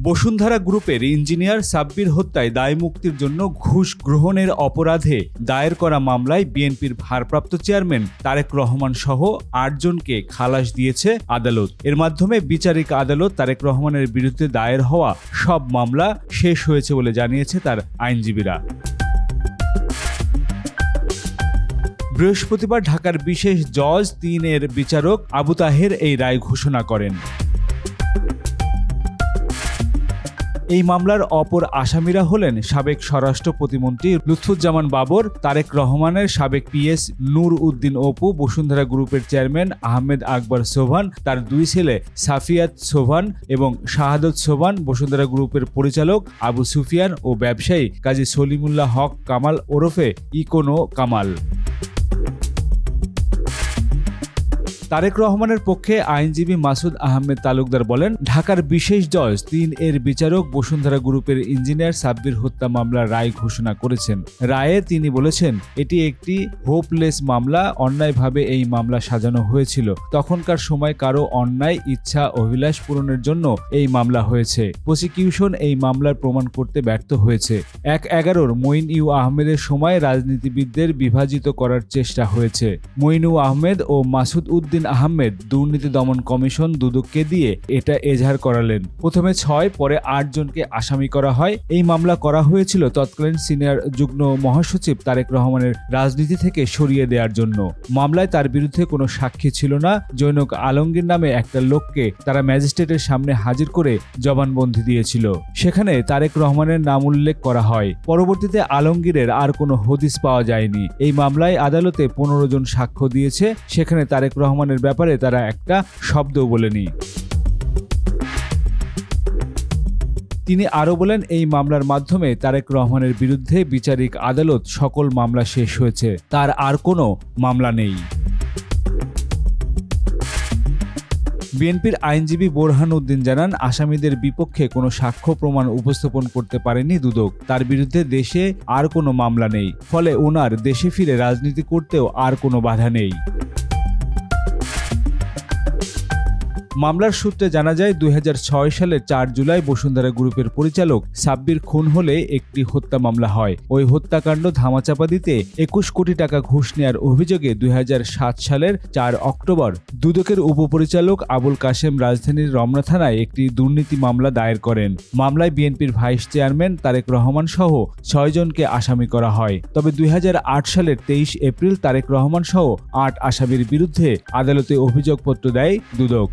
বসুন্ধরা গ্রুপের ইঞ্জিনিয়ার সাব্বির হত্যায় দায়মুক্তির জন্য ঘুষ গ্রহণের অপরাধে দায়ের করা মামলায় বিএনপির ভারপ্রাপ্ত চেয়ারম্যান তারেক রহমান সহ ৮ জনকে খালাস দিয়েছে আদালত। এর মাধ্যমে বিচারিক আদালত তারেক রহমানের বিরুদ্ধে দায়ের হওয়া সব মামলা শেষ হয়েছে বলে জানিয়েছে তার আইনজীবীরা। বৃহস্পতিবার ঢাকার বিশেষ জজ ৩-এর বিচারক আবু তাহের এই রায় ঘোষণা করেন। এই মামলার অপর আসামিরা হলেন সাবেক স্বরাষ্ট্র প্রতিমন্ত্রী লুৎফুজ্জামান বাবর, তারেক রহমানের সাবেক পিএস নূর উদ্দিন অপু, বসুন্ধরা গ্রুপের চেয়ারম্যান আহমেদ আকবর সোবহান, তার ২ ছেলে সাফিয়াত সোবহান এবং শাহাদত সোবহান, বসুন্ধরা গ্রুপের পরিচালক আবু সুফিয়ান ও ব্যবসায়ী কাজী সলিমুল্লাহ হক কামাল ওরফে ইকোনো কামাল। তারেক রহমানের পক্ষে আইনজীবী মাসুদ আহমেদ তালুকদার বলেন, ঢাকার বিশেষ জজ ৩-এর বিচারক বসুন্ধরা গ্রুপের ইঞ্জিনিয়ার সাব্বির হত্যা মামলার রায় ঘোষণা করেছেন। রায়ে তিনি বলেছেন, এটি একটি হোপলেস মামলা, অন্যায়ভাবে এই মামলা সাজানো হয়েছিল। তখনকার সময় কারো অন্যায় ইচ্ছা অভিলাষ পূরণের জন্য এই মামলা হয়েছে। প্রসিকিউশন এই মামলার প্রমাণ করতে ব্যর্থ হয়েছে। ১/১১ মঈন-ই আহমেদের সময় রাজনীতিবিদদের বিভাজিত করার চেষ্টা হয়েছে। মঈন-ই আহমেদ ও মাসুদ উদ্দিন আহমেদ দুর্নীতি দমন কমিশন দুদককে দিয়ে এটা এজাহার করালেন। প্রথমে ৬, পরে ৮ জনকে আসামি করা হয়। এই মামলা করা হয়েছিল তৎকালীন সিনিয়র যুগ্ম মহাসচিব তারেক রহমানের রাজনীতি থেকে সরিয়ে দেওয়ার জন্য। মামলায় তার বিরুদ্ধে কোনো সাক্ষী ছিল না। জৈনক আলমগীর নামে একটা লোককে তারা ম্যাজিস্ট্রেটের সামনে হাজির করে জবানবন্দি দিয়েছিল। সেখানে তারেক রহমানের নাম উল্লেখ করা হয়। পরবর্তীতে আলমগীরের আর কোনো হদিস পাওয়া যায়নি। এই মামলায় আদালতে ১৫ জন সাক্ষ্য দিয়েছে। সেখানে তারেক রহমানের ব্যাপারে তারা একটা শব্দও বলেনি। তিনি আরও বলেন, এই মামলার মাধ্যমে তারেক রহমানের বিরুদ্ধে বিচারিক আদালত সকল মামলা শেষ হয়েছে, তার আর কোনো মামলা নেই। বিএনপির আইনজীবী বোরহান উদ্দিন জানান, আসামিদের বিপক্ষে কোনো সাক্ষ্য প্রমাণ উপস্থাপন করতে পারেনি দুদক। তার বিরুদ্ধে দেশে আর কোনো মামলা নেই, ফলে ওনার দেশে ফিরে রাজনীতি করতেও আর কোনো বাধা নেই। মামলার সূত্রে জানা যায়, ২০০৬ সালের ৪ জুলাই বসুন্ধরা গ্রুপের পরিচালক সাব্বির খুন হলে একটি হত্যা মামলা হয়। ওই হত্যাকাণ্ড ধামাচাপা দিতে ২১ কোটি টাকা ঘুষ নেওয়ার অভিযোগে ২০০৭ সালের ৪ অক্টোবর দুদকের উপপরিচালক আবুল কাশেম রাজধানীর রমনা থানায় একটি দুর্নীতি মামলা দায়ের করেন। মামলায় বিএনপির ভাইস চেয়ারম্যান তারেক রহমান সহ ৬ জনকে আসামি করা হয়। তবে ২০০৮ সালের ২৩ এপ্রিল তারেক রহমান সহ ৮ আসামির বিরুদ্ধে আদালতে অভিযোগপত্র দেয় দুদক।